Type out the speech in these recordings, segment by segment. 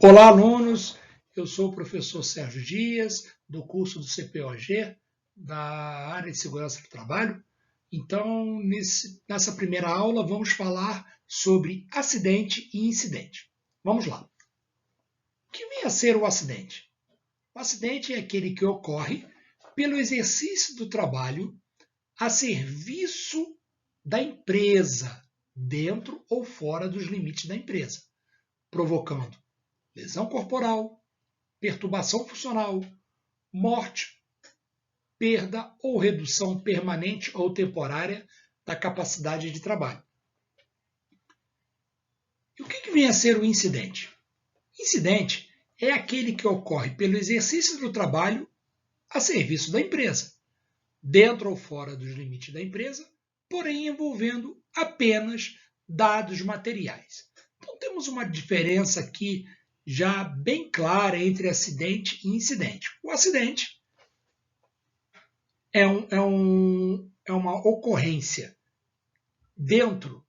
Olá, alunos! Eu sou o professor Sérgio Dias, do curso do CPOG, da área de segurança do trabalho. Então, nessa primeira aula, vamos falar sobre acidente e incidente. Vamos lá. O que vem a ser o acidente? O acidente é aquele que ocorre pelo exercício do trabalho a serviço da empresa, dentro ou fora dos limites da empresa, provocando lesão corporal, perturbação funcional, morte, perda ou redução permanente ou temporária da capacidade de trabalho. E o que vem a ser o incidente? Incidente é aquele que ocorre pelo exercício do trabalho a serviço da empresa, dentro ou fora dos limites da empresa, porém envolvendo apenas dados materiais. Então temos uma diferença aqui já bem clara entre acidente e incidente. O acidente é uma ocorrência dentro,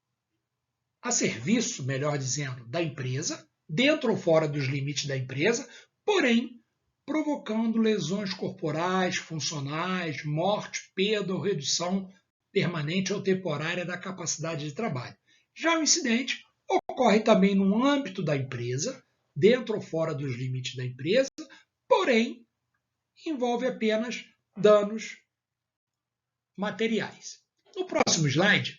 a serviço, melhor dizendo, da empresa, dentro ou fora dos limites da empresa, porém provocando lesões corporais, funcionais, morte, perda ou redução permanente ou temporária da capacidade de trabalho. Já o incidente ocorre também no âmbito da empresa, dentro ou fora dos limites da empresa, porém envolve apenas danos materiais. No próximo slide,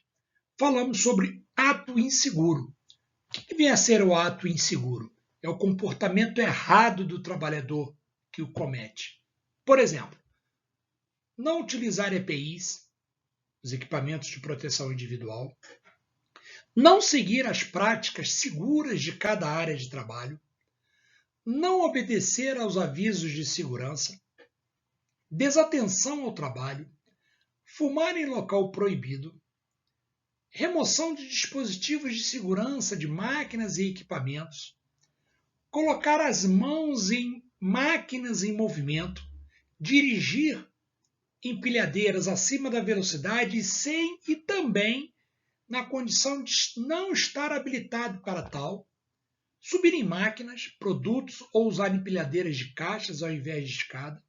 falamos sobre ato inseguro. O que vem a ser o ato inseguro? É o comportamento errado do trabalhador que o comete. Por exemplo, não utilizar EPIs, os equipamentos de proteção individual, não seguir as práticas seguras de cada área de trabalho, não obedecer aos avisos de segurança, desatenção ao trabalho, fumar em local proibido, remoção de dispositivos de segurança de máquinas e equipamentos, colocar as mãos em máquinas em movimento, dirigir empilhadeiras acima da velocidade e também na condição de não estar habilitado para tal, subir em máquinas, produtos ou usar empilhadeiras de caixas ao invés de escada,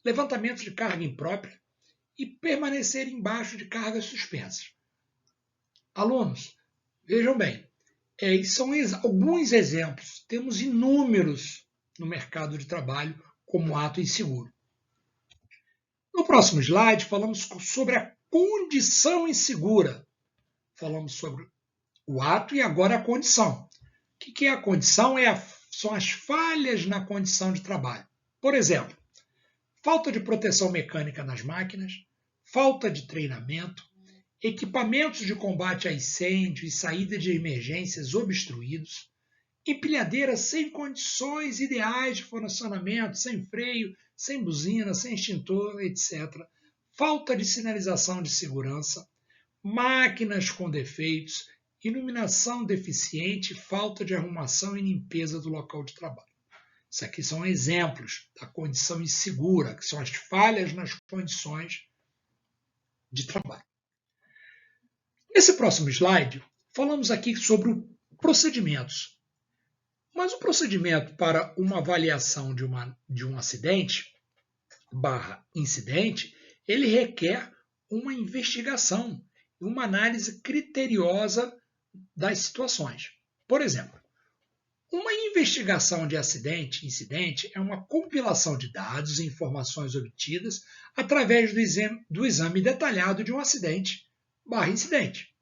levantamento de carga imprópria e permanecer embaixo de cargas suspensas. Alunos, vejam bem, são alguns exemplos, temos inúmeros no mercado de trabalho como ato inseguro. No próximo slide, falamos sobre a condição insegura. Falamos sobre o ato e agora a condição. O que é a condição? São as falhas na condição de trabalho. Por exemplo, falta de proteção mecânica nas máquinas, falta de treinamento, equipamentos de combate a incêndio e saída de emergências obstruídos, empilhadeiras sem condições ideais de funcionamento, sem freio, sem buzina, sem extintor, etc. Falta de sinalização de segurança, máquinas com defeitos, iluminação deficiente, falta de arrumação e limpeza do local de trabalho. Isso aqui são exemplos da condição insegura, que são as falhas nas condições de trabalho. Nesse próximo slide, falamos aqui sobre procedimentos. Mas o procedimento para uma avaliação de um acidente / incidente, ele requer uma investigação e uma análise criteriosa das situações. Por exemplo, uma investigação de acidente/incidente é uma compilação de dados e informações obtidas através do exame detalhado de um acidente / incidente.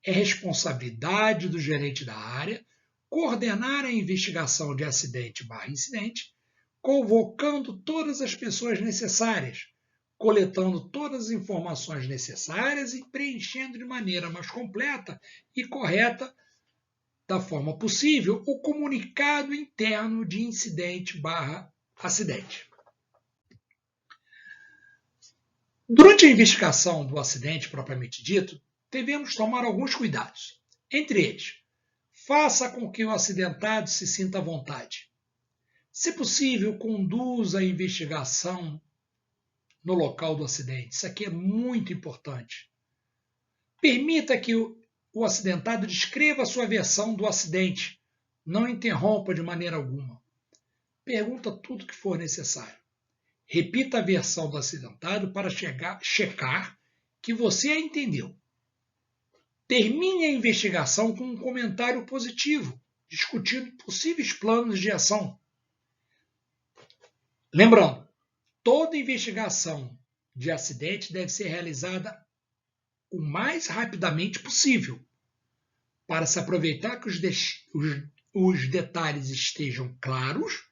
É responsabilidade do gerente da área coordenar a investigação de acidente / incidente, convocando todas as pessoas necessárias, coletando todas as informações necessárias e preenchendo de maneira mais completa e correta, da forma possível, o comunicado interno de incidente / acidente. Durante a investigação do acidente propriamente dito, devemos tomar alguns cuidados. Entre eles, faça com que o acidentado se sinta à vontade. Se possível, conduza a investigação no local do acidente. Isso aqui é muito importante. Permita que o acidentado descreva a sua versão do acidente, Não interrompa de maneira alguma. Pergunta tudo o que for necessário. Repita a versão do acidentado para checar que você a entendeu. Termine a investigação com um comentário positivo, discutindo possíveis planos de ação. Lembrando, toda investigação de acidente deve ser realizada o mais rapidamente possível, para se aproveitar que os detalhes estejam claros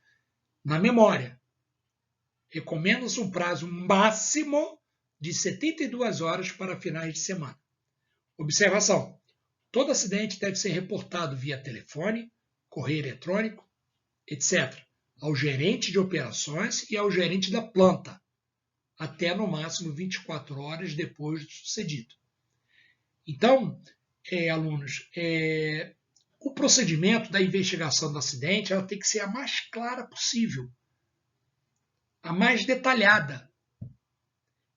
na memória. Recomenda-se um prazo máximo de 72 horas para finais de semana. Observação: todo acidente deve ser reportado via telefone, correio eletrônico, etc., ao gerente de operações e ao gerente da planta, até no máximo 24 horas depois do sucedido. Então, alunos, o procedimento da investigação do acidente ela tem que ser a mais clara possível, a mais detalhada.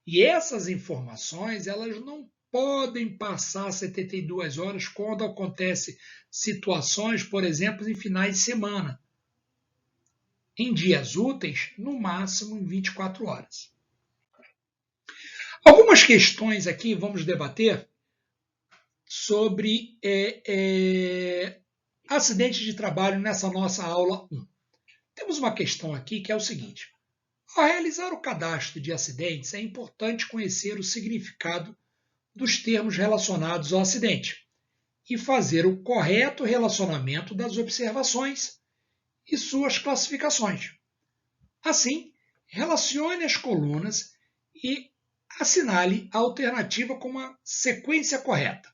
E essas informações elas não podem passar 72 horas quando acontecem situações, por exemplo, em finais de semana. Em dias úteis, no máximo em 24 horas. Algumas questões aqui vamos debater sobre acidentes de trabalho nessa nossa aula 1. Temos uma questão aqui que é o seguinte: ao realizar o cadastro de acidentes, é importante conhecer o significado dos termos relacionados ao acidente e fazer o correto relacionamento das observações e suas classificações. Assim, relacione as colunas e assinale a alternativa com uma sequência correta.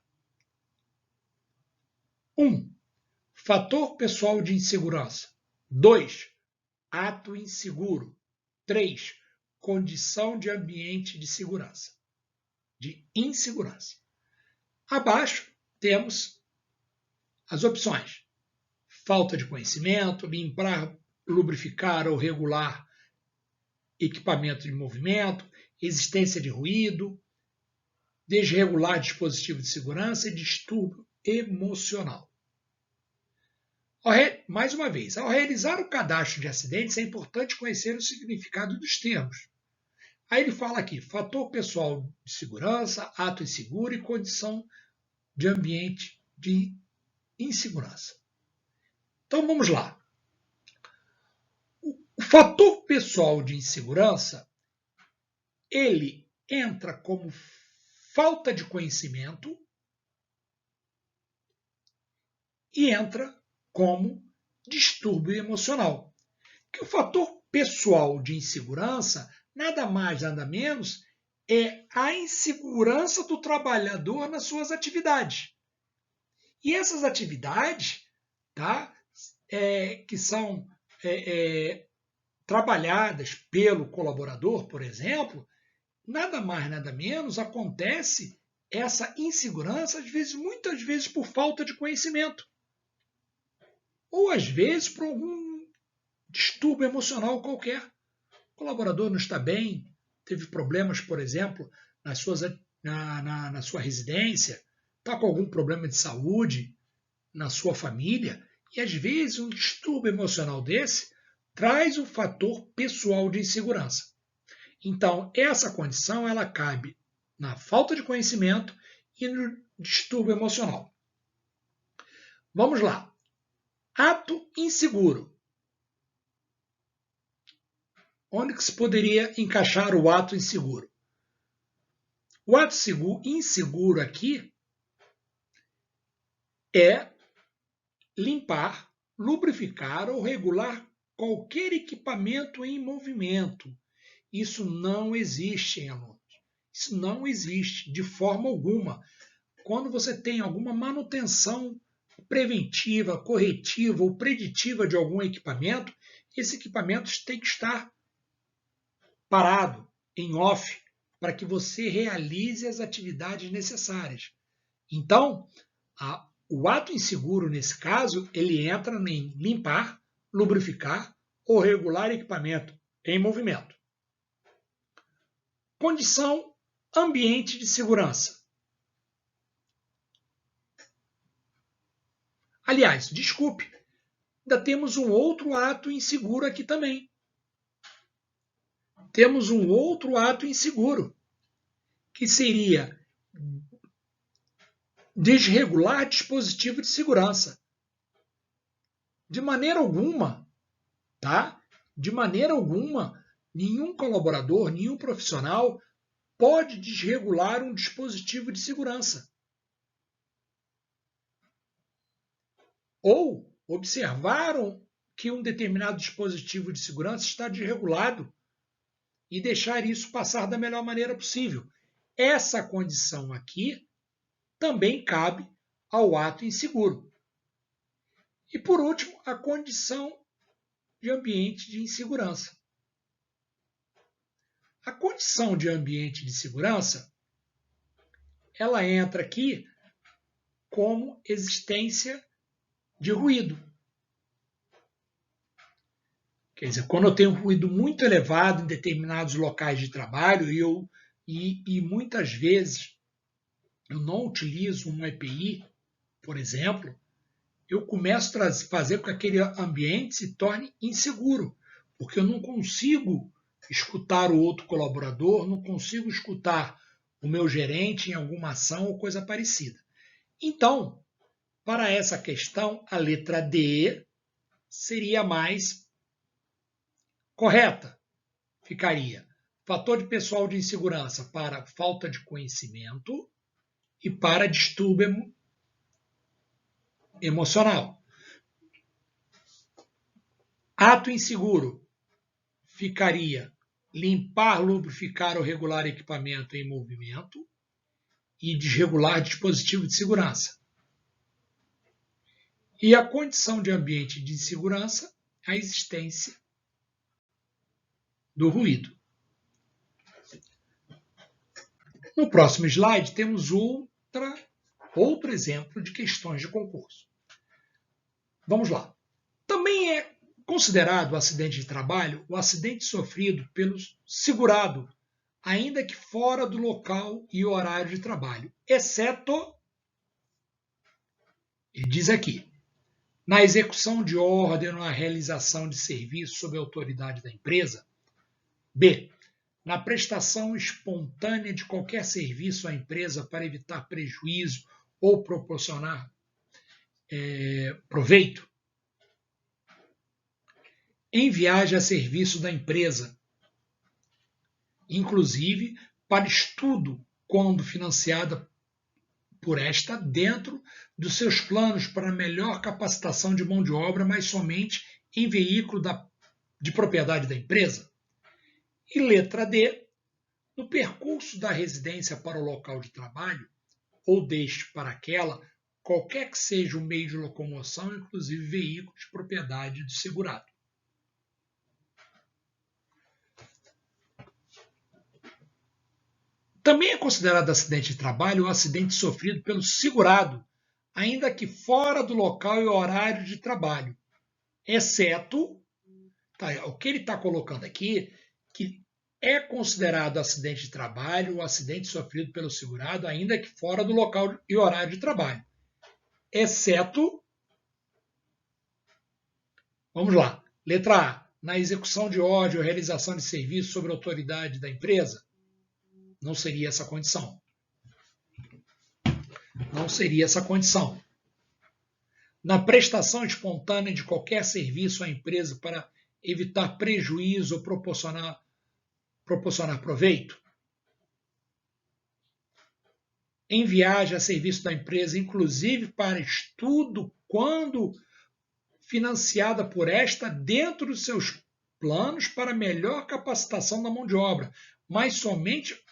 1. Fator pessoal de insegurança. 2. Ato inseguro. 3. Condição de ambiente de segurança. De insegurança. Abaixo temos as opções: falta de conhecimento, limpar, lubrificar ou regular equipamento de movimento, existência de ruído, desregular dispositivo de segurança e distúrbio emocional. Mais uma vez, ao realizar o cadastro de acidentes, é importante conhecer o significado dos termos. Aí ele fala aqui: fator pessoal de segurança, ato inseguro e condição de ambiente de insegurança. Então vamos lá. O fator pessoal de insegurança, ele entra como falta de conhecimento e entra como distúrbio emocional. Que o fator pessoal de insegurança nada mais, nada menos é a insegurança do trabalhador nas suas atividades. E essas atividades, tá, que são trabalhadas pelo colaborador, por exemplo, nada mais, nada menos acontece essa insegurança, às vezes, muitas vezes por falta de conhecimento. Ou às vezes por algum distúrbio emocional qualquer. O colaborador não está bem, teve problemas, por exemplo, na sua residência, está com algum problema de saúde na sua família, e às vezes um distúrbio emocional desse traz um fator pessoal de insegurança. Então, essa condição ela cabe na falta de conhecimento e no distúrbio emocional. Vamos lá. Ato inseguro. Onde que se poderia encaixar o ato inseguro? O ato inseguro aqui é limpar, lubrificar ou regular qualquer equipamento em movimento. Isso não existe, alunos. Isso não existe de forma alguma. Quando você tem alguma manutenção preventiva, corretiva ou preditiva de algum equipamento, esse equipamento tem que estar parado, em off, para que você realize as atividades necessárias. Então, o ato inseguro, nesse caso, ele entra em limpar, lubrificar ou regular equipamento em movimento. Condição ambiente de segurança. Aliás, desculpe, ainda temos um outro ato inseguro aqui também. Temos um outro ato inseguro, que seria desregular dispositivo de segurança. De maneira alguma, tá? De maneira alguma, nenhum colaborador, nenhum profissional pode desregular um dispositivo de segurança. Ou observaram que um determinado dispositivo de segurança está desregulado e deixar isso passar da melhor maneira possível. Essa condição aqui também cabe ao ato inseguro. E, por último, a condição de ambiente de insegurança. A condição de ambiente de segurança, ela entra aqui como existência de ruído. Quer dizer, quando eu tenho ruído muito elevado em determinados locais de trabalho e muitas vezes eu não utilizo uma EPI, por exemplo, eu começo a fazer com que aquele ambiente se torne inseguro, porque eu não consigo escutar o outro colaborador, não consigo escutar o meu gerente em alguma ação ou coisa parecida. Então, para essa questão, a letra D seria mais correta. Ficaria fator de pessoal de insegurança para falta de conhecimento e para distúrbio emocional. Ato inseguro ficaria limpar, lubrificar ou regular equipamento em movimento e desregular dispositivo de segurança. E a condição de ambiente de insegurança, a existência do ruído. No próximo slide, temos outro exemplo de questões de concurso. Vamos lá. Também é considerado acidente de trabalho o acidente sofrido pelo segurado, ainda que fora do local e horário de trabalho, exceto, ele diz aqui, na execução de ordem ou na realização de serviço sob a autoridade da empresa. B. Na prestação espontânea de qualquer serviço à empresa para evitar prejuízo ou proporcionar proveito. Em viagem a serviço da empresa, inclusive para estudo, quando financiada por esta, dentro dos seus planos para melhor capacitação de mão de obra, mas somente em veículo de propriedade da empresa. E letra D, no percurso da residência para o local de trabalho, ou deste para aquela, qualquer que seja o meio de locomoção, inclusive veículo de propriedade do segurado. Também é considerado acidente de trabalho o acidente sofrido pelo segurado, ainda que fora do local e horário de trabalho, exceto, o que ele está colocando aqui, que é considerado acidente de trabalho o acidente sofrido pelo segurado, ainda que fora do local e horário de trabalho, exceto, vamos lá, letra A, na execução de ordem ou realização de serviço sob a autoridade da empresa. Não seria essa condição. Não seria essa condição. Na prestação espontânea de qualquer serviço à empresa para evitar prejuízo ou proporcionar proveito. Em viagem a serviço da empresa, inclusive para estudo, quando financiada por esta, dentro dos seus planos para melhor capacitação da mão de obra, mas somente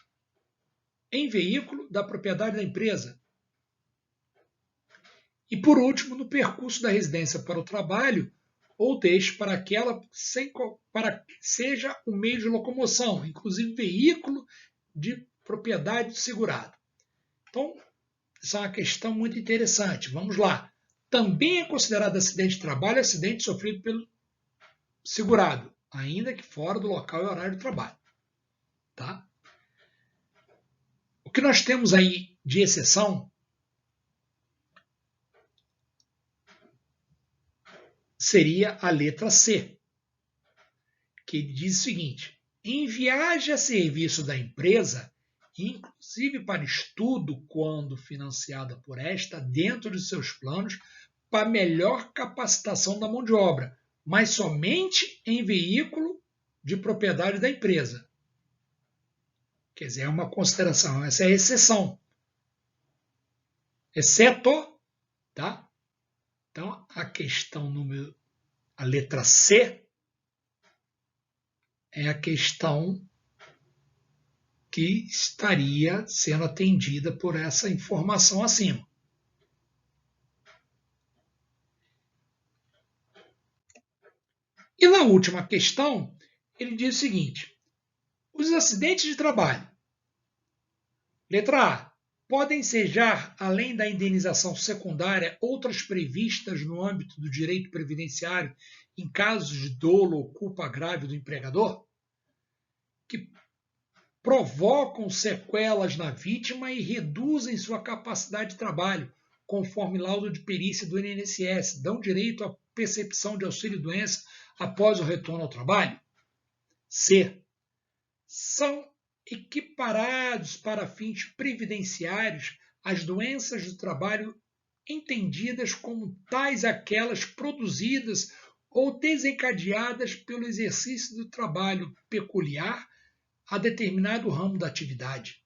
em veículo da propriedade da empresa. E, por último, no percurso da residência para o trabalho, ou deixe para aquela para que seja um meio de locomoção, inclusive veículo de propriedade do segurado. Então, essa é uma questão muito interessante. Vamos lá. Também é considerado acidente de trabalho acidente sofrido pelo segurado, ainda que fora do local e horário de trabalho. Tá? O que nós temos aí de exceção seria a letra C, que diz o seguinte: em viagem a serviço da empresa, inclusive para estudo, quando financiada por esta, dentro de seus planos, para melhor capacitação da mão de obra, mas somente em veículo de propriedade da empresa. Quer dizer, é uma consideração, essa é a exceção. Exceto, tá? Então, a letra C é a questão que estaria sendo atendida por essa informação acima. E na última questão, ele diz o seguinte: os acidentes de trabalho. Letra A. Podem ensejar, além da indenização secundária, outras previstas no âmbito do direito previdenciário em casos de dolo ou culpa grave do empregador, que provocam sequelas na vítima e reduzem sua capacidade de trabalho, conforme laudo de perícia do INSS, dão direito à percepção de auxílio-doença após o retorno ao trabalho? C. São equiparados para fins previdenciários as doenças do trabalho entendidas como tais aquelas produzidas ou desencadeadas pelo exercício do trabalho peculiar a determinado ramo da atividade.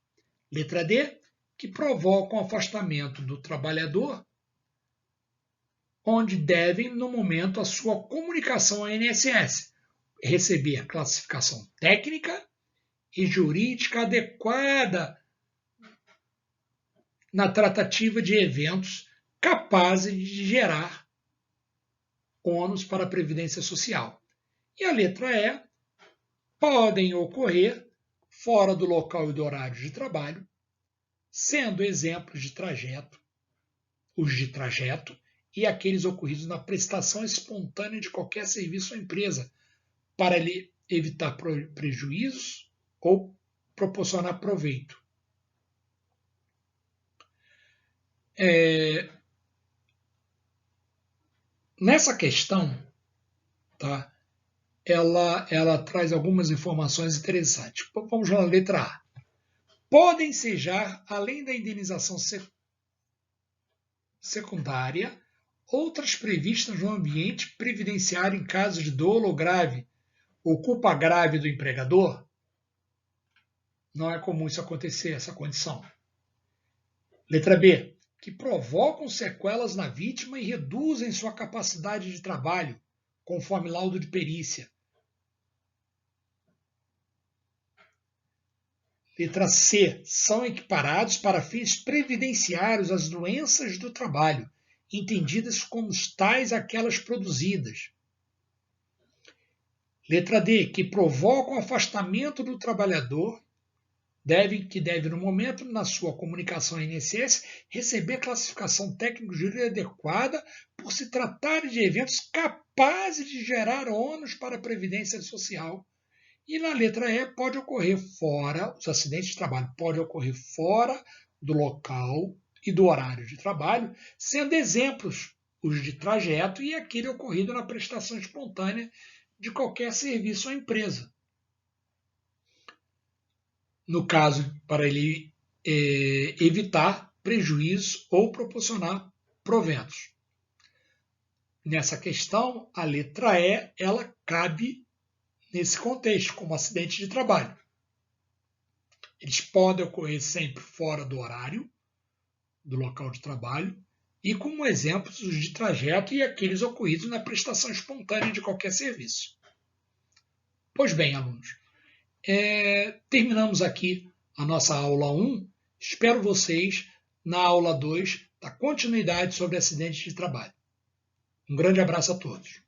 Letra D, que provocam afastamento do trabalhador, onde devem, no momento, a sua comunicação ao INSS, receber classificação técnica e jurídica adequada na tratativa de eventos capazes de gerar ônus para a Previdência Social. E a letra E, podem ocorrer fora do local e do horário de trabalho, sendo exemplos de trajeto, os de trajeto e aqueles ocorridos na prestação espontânea de qualquer serviço ou empresa, para evitar prejuízos ou proporcionar proveito. Nessa questão, tá, ela traz algumas informações interessantes. Vamos lá, letra A. Podem ensejar, além da indenização secundária, outras previstas no ambiente previdenciário em caso de dolo ou grave ou culpa grave do empregador? Não é comum isso acontecer, essa condição. Letra B. Que provocam sequelas na vítima e reduzem sua capacidade de trabalho, conforme laudo de perícia. Letra C. São equiparados para fins previdenciários às doenças do trabalho, entendidas como tais aquelas produzidas. Letra D. Que provocam afastamento do trabalhador, que deve, no momento, na sua comunicação ao INSS, receber classificação técnico-jurídica adequada por se tratar de eventos capazes de gerar ônus para a Previdência Social. E na letra E, pode ocorrer fora, os acidentes de trabalho podem ocorrer fora do local e do horário de trabalho, sendo exemplos os de trajeto e aquele ocorrido na prestação espontânea de qualquer serviço ou empresa. No caso, para ele evitar prejuízos ou proporcionar proventos. Nessa questão, a letra E, ela cabe nesse contexto, como acidente de trabalho. Eles podem ocorrer sempre fora do horário, do local de trabalho, e como exemplos os de trajeto e aqueles ocorridos na prestação espontânea de qualquer serviço. Pois bem, alunos, terminamos aqui a nossa aula 1. Espero vocês na aula 2 da continuidade sobre acidentes de trabalho. Um grande abraço a todos.